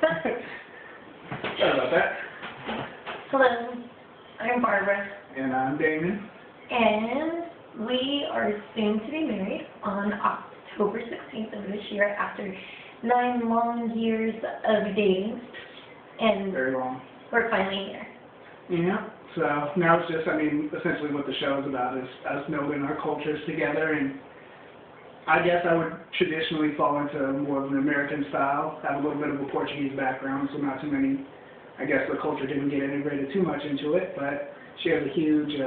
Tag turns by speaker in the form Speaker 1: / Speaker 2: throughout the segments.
Speaker 1: Sorry about that.
Speaker 2: Hello, I'm Barbara.
Speaker 1: And I'm Damon.
Speaker 2: And we are soon to be married on October 16th of this year after 9 long years of dating. And
Speaker 1: Very long.
Speaker 2: we're finally here.
Speaker 1: Yeah. So now it's just, essentially what the show is about is us melding our cultures together, and I guess I would traditionally fall into more of an American style, have a little bit of a Portuguese background, so not too many, I guess the culture didn't get integrated too much into it, but she has a huge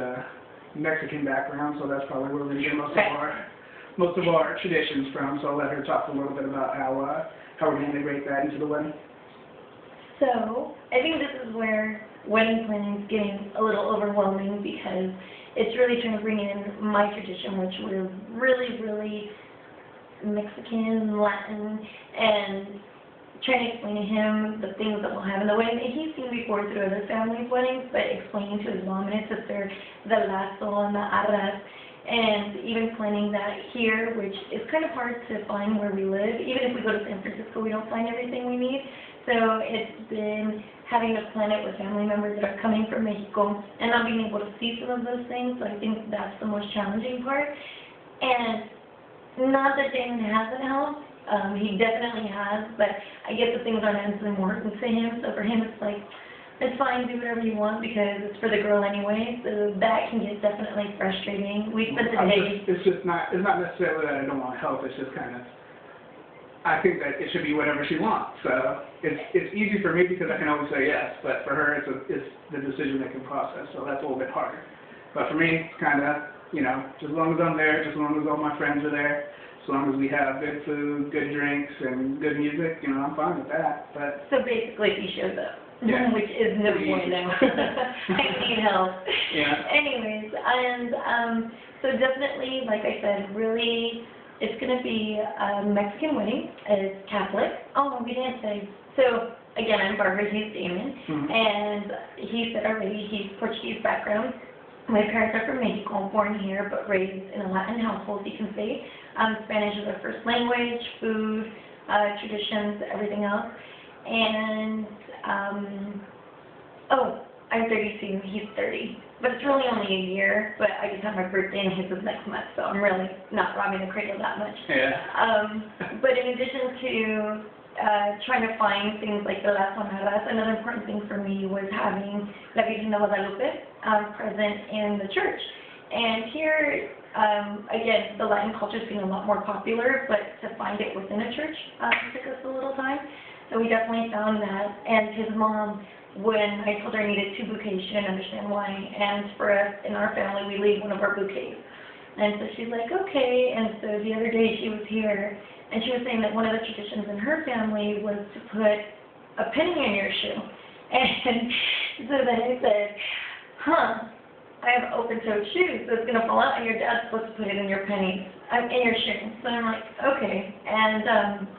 Speaker 1: Mexican background, so that's probably where we get most of our traditions from, so I'll let her talk a little bit about how we're going to integrate that into the wedding.
Speaker 2: So, I think this is where wedding planning is getting a little overwhelming because it's really trying to bring in my tradition, which we're really, really Mexican, Latin, and trying to explain to him the things that we'll have in the wedding that he's seen before through other families' weddings, but explaining to his mom and his sister the lazo and the arras, and even planning that here, which is kind of hard to find where we live. Even if we go to San Francisco, we don't find everything we need. So it's been having to plan it with family members that are coming from Mexico and not being able to see some of those things. So I think that's the most challenging part. And not that Damon hasn't helped. He definitely has, but I guess the things aren't as important to him. So for him, it's like, it's fine, do whatever you want because it's for the girl anyway. So that can get definitely frustrating. We spent the day.
Speaker 1: It's not necessarily that I don't want to help. It's just kind of, I think that it should be whatever she wants. So it's easy for me because I can always say yes, but for her, it's the decision-making process. So that's a little bit harder. But for me, it's kind of, just as long as I'm there, just as long as all my friends are there, as long as we have good food, good drinks, and good music, I'm fine with that. But
Speaker 2: so basically, if he shows up,
Speaker 1: yeah,
Speaker 2: which is no bueno. I need help.
Speaker 1: Yeah.
Speaker 2: Anyways, and so definitely, like I said, really, it's going to be a Mexican wedding. It's Catholic. Oh, we didn't say. So again, I'm Barbara. He's Damon, and he said already he's Portuguese background. My parents are from Mexico, born here, but raised in a Latin household, you can say. Spanish is our first language, food, traditions, everything else. And, I'm 32, he's 30. But it's really only a year, but I just have my birthday and his is next month, so I'm really not robbing the cradle that much.
Speaker 1: Yeah.
Speaker 2: But in addition to trying to find things like the lazo and arras, another important thing for me was having La Virgen de Guadalupe present in the church. And here, again, the Latin culture is getting a lot more popular, but to find it within a church took us a little time. So we definitely found that. And his mom, when I told her I needed 2 bouquets, she didn't understand why. And for us, in our family, we leave one of our bouquets. And so she's like, okay. And so the other day she was here, and she was saying that one of the traditions in her family was to put a penny in your shoe. And so then I said, I have open-toed shoes, so it's going to fall out, and your dad's supposed to put it in your penny, in your shoe. So I'm like, okay. And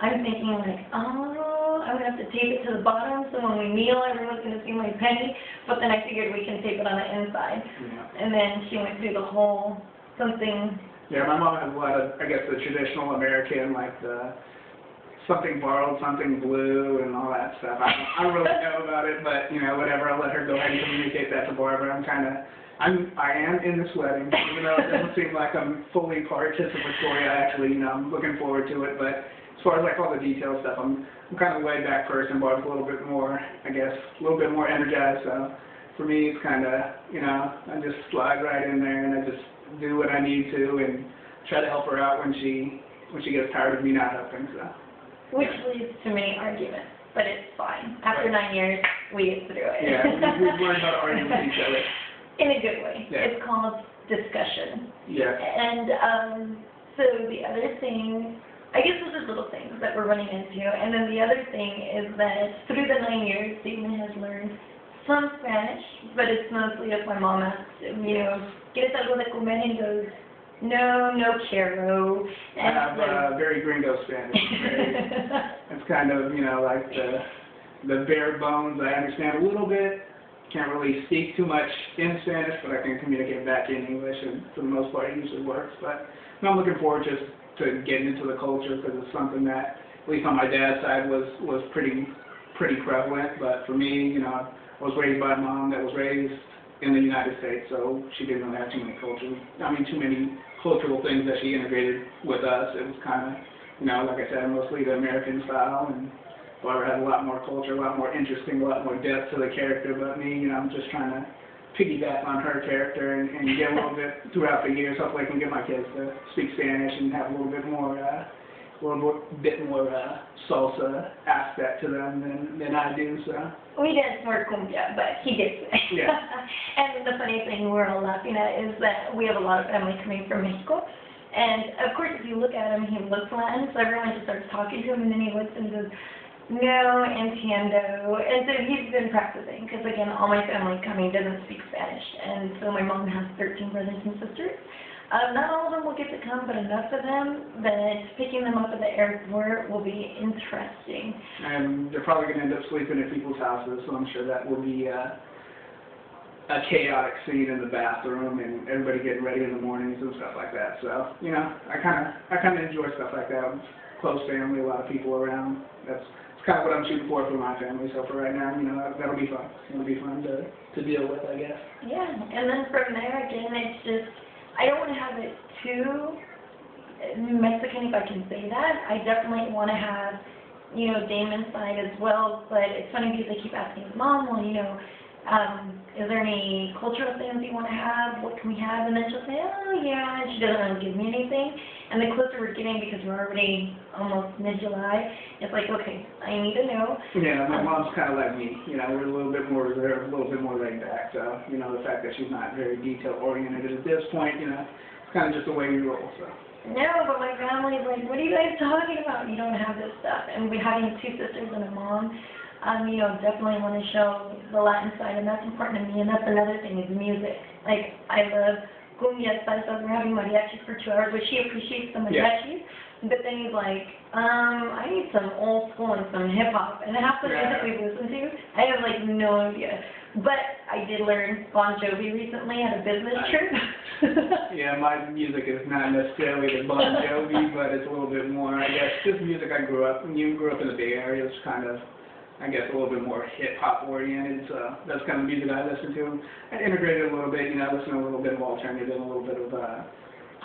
Speaker 2: I'm thinking like, I'm going to have to tape it to the bottom, so when we kneel, everyone's going to see my penny. But then I figured we can tape it on the inside. Yeah. And then she went through the whole something.
Speaker 1: Yeah, my mom has a lot of, I guess, the traditional American, like the something borrowed, something blue, and all that stuff. I don't really know about it, but, whatever. I'll let her go ahead and communicate that to Barbara. I am in this wedding, even though it doesn't seem like I'm fully participatory. I actually, I'm looking forward to it, but as far as like all the detail stuff, I'm kind of a laid back person. Barb's a little bit more, I guess, a little bit more energized. So for me, it's kind of, I just slide right in there and I just do what I need to and try to help her out when she gets tired of me not helping. So.
Speaker 2: Which leads to many arguments, but it's fine. After 9 years, we get through it.
Speaker 1: Yeah, we've learned how to argue with each other.
Speaker 2: In a good way.
Speaker 1: Yeah.
Speaker 2: It's called discussion.
Speaker 1: Yeah.
Speaker 2: And so the other thing, I guess those are little things that we're running into. And then the other thing is that through the 9 years, Damon has learned some Spanish, but it's mostly if my mom asks him, ¿quieres algo de comer? And he goes, no quiero.
Speaker 1: I have very gringo Spanish. It's kind of, like the bare bones. I understand a little bit. Can't really speak too much in Spanish, but I can communicate back in English, and for the most part it usually works. But I'm looking forward just to getting into the culture because it's something that, at least on my dad's side, was pretty pretty prevalent, but for me, you know, I was raised by a mom that was raised in the United States, so she didn't really have too many cultural things that she integrated with us. It was kind of, you know, like I said, mostly the American style, and Barbara had a lot more culture, a lot more interesting, a lot more depth to the character, but me, you know, I'm just trying to piggyback on her character and get a little bit throughout the years. Hopefully I can get my kids to speak Spanish and have a little bit more salsa aspect to them than I do, so.
Speaker 2: We dance more cumbia, but he gets it.
Speaker 1: Yeah.
Speaker 2: And the funny thing we're all laughing at is that we have a lot of family coming from Mexico. And of course, if you look at him, he looks Latin, so everyone just starts talking to him, and then he looks and goes, no entiendo. And so he's been practicing, because again, all my family coming doesn't speak Spanish. And so my mom has 13 brothers and sisters. Not all of them will get to come, but enough of them that picking them up at the airport will be interesting.
Speaker 1: And they're probably going to end up sleeping at people's houses, so I'm sure that will be a chaotic scene in the bathroom and everybody getting ready in the mornings and stuff like that. So, you know, I kind of enjoy stuff like that. Close family, a lot of people around. That's kind of what I'm shooting for my family. So for right now, you know, that'll be fun. It'll be fun to deal with, I guess.
Speaker 2: Yeah, and then from there, again, it's just, I don't want to have it too Mexican, if I can say that. I definitely want to have, you know, Damon's side as well, but it's funny because I keep asking his mom, well, you know, is there any cultural things you want to have? What can we have? And then she'll say, oh, yeah, and she doesn't really give me anything. And the closer we're getting, because we're already almost mid-July, it's like, okay, I need to know.
Speaker 1: Yeah, my mom's kind of like me. You know, we're a little bit more reserved, a little bit more laid back. So, you know, the fact that she's not very detail-oriented at this point, you know, it's kind of just the way we roll, so.
Speaker 2: No, but my family's like, what are you guys talking about? You don't have this stuff. And we having 2 sisters and a mom, you know, definitely want to show the Latin side, and that's important to me. And that's another thing is music. Like, I love cumbia, salsa. We're having mariachis for 2 hours, which she appreciates the mariachis. Yeah. But then he's like, I need some old school and some hip hop. And half the music we listen to, I have like no idea. But I did learn Bon Jovi recently at a business trip.
Speaker 1: Yeah, my music is not necessarily the Bon Jovi, but it's a little bit more, I guess, just music I grew up. When you grew up in the Bay Area, it's kind of, I guess, a little bit more hip-hop oriented, so that's kind of music I listen to. I integrated a little bit, you know, I listen to a little bit of alternative, a little bit of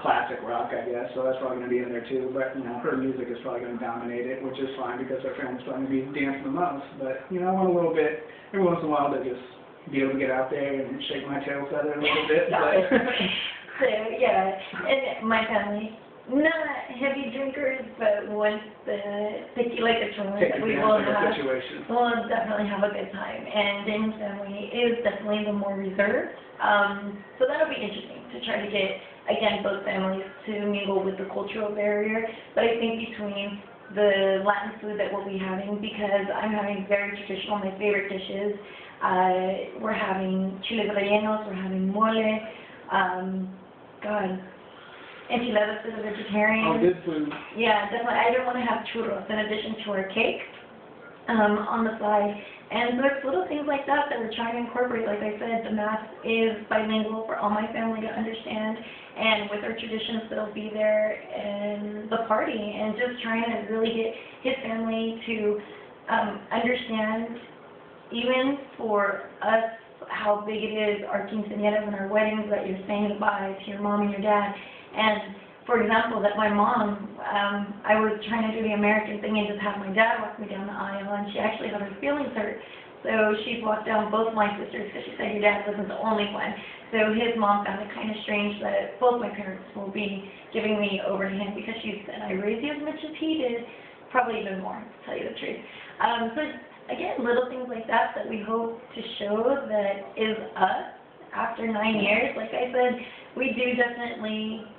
Speaker 1: classic rock, I guess, so that's probably going to be in there too. But, you know, her music is probably going to dominate it, which is fine because her friends probably going to be dancing the most. But, you know, I want a little bit, every once in a while, to just be able to get out there and shake my tail feather a little bit. But
Speaker 2: so, yeah, and my family, not heavy drinkers, but once the tequila gets rolling, we'll definitely have a good time. And Damon's family is definitely the more reserved. So that'll be interesting to try to get, again, both families to mingle with the cultural barrier. But I think between the Latin food that we'll be having, because I'm having very traditional, my favorite dishes, we're having chiles rellenos, we're having mole, enchiladas for the vegetarians.
Speaker 1: Oh, good food.
Speaker 2: Yeah, definitely. I didn't want to have churros in addition to our cake on the side. And there's little things like that that we're trying to incorporate. Like I said, the Mass is bilingual for all my family to understand. And with our traditions, they'll be there and the party. And just trying to really get his family to understand, even for us, how big it is, our quinceañeras and our weddings, that you're saying goodbye to your mom and your dad. And, for example, that my mom, I was trying to do the American thing and just have my dad walk me down the aisle, and she actually had her feelings hurt. So she's walked down both my sisters because she said your dad wasn't the only one. So his mom found it kind of strange that both my parents will be giving me overhand because she said, I raised you as much as he did, probably even more, to tell you the truth. So, again, little things like that that we hope to show that is us after 9 years. Like I said, we do definitely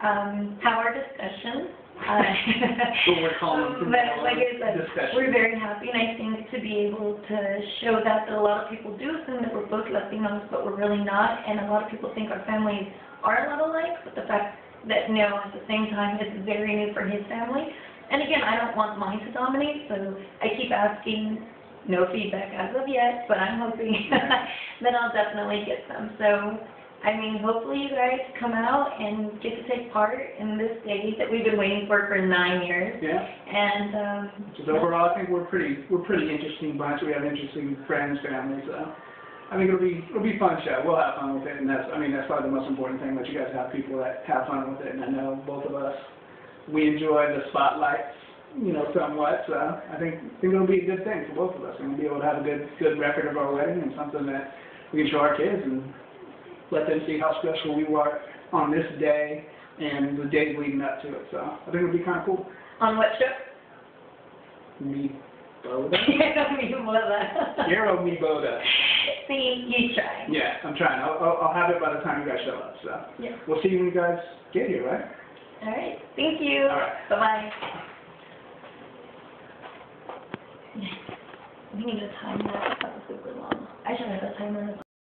Speaker 2: have our discussions.
Speaker 1: What we're calling
Speaker 2: but like I said, we're very happy, and I think to be able to show that a lot of people do assume that we're both Latinos, but we're really not, and a lot of people think our families are a lot alike, but the fact that no, at the same time, it's very new for his family. And again, I don't want mine to dominate, so I keep asking, no feedback as of yet, but I'm hoping that I'll definitely get some. So I mean, hopefully you guys come out and get to take part in this day that we've been waiting for 9 years.
Speaker 1: Yeah.
Speaker 2: And
Speaker 1: Just overall, I think we're pretty interesting bunch. We have interesting friends, families. I think it'll be fun show. We'll have fun with it, and that's probably the most important thing, that you guys have people that have fun with it. And I know both of us, we enjoy the spotlight, somewhat. So I think it'll be a good thing for both of us, and we'll be able to have a good record of our wedding and something that we can show our kids and let them see how special we were on this day and the days leading up to it. So I think it'll be kind of cool.
Speaker 2: on what show?
Speaker 1: Me Boda.
Speaker 2: Me Boda.
Speaker 1: Hero Me Boda.
Speaker 2: See, you try.
Speaker 1: Yeah, I'm trying. I'll have it by the time you guys show up. So
Speaker 2: Yeah.
Speaker 1: we'll see you when you guys get here, right?
Speaker 2: All right. Thank you.
Speaker 1: All right.
Speaker 2: Bye-bye. We need a timer. That was super long. I should have a timer.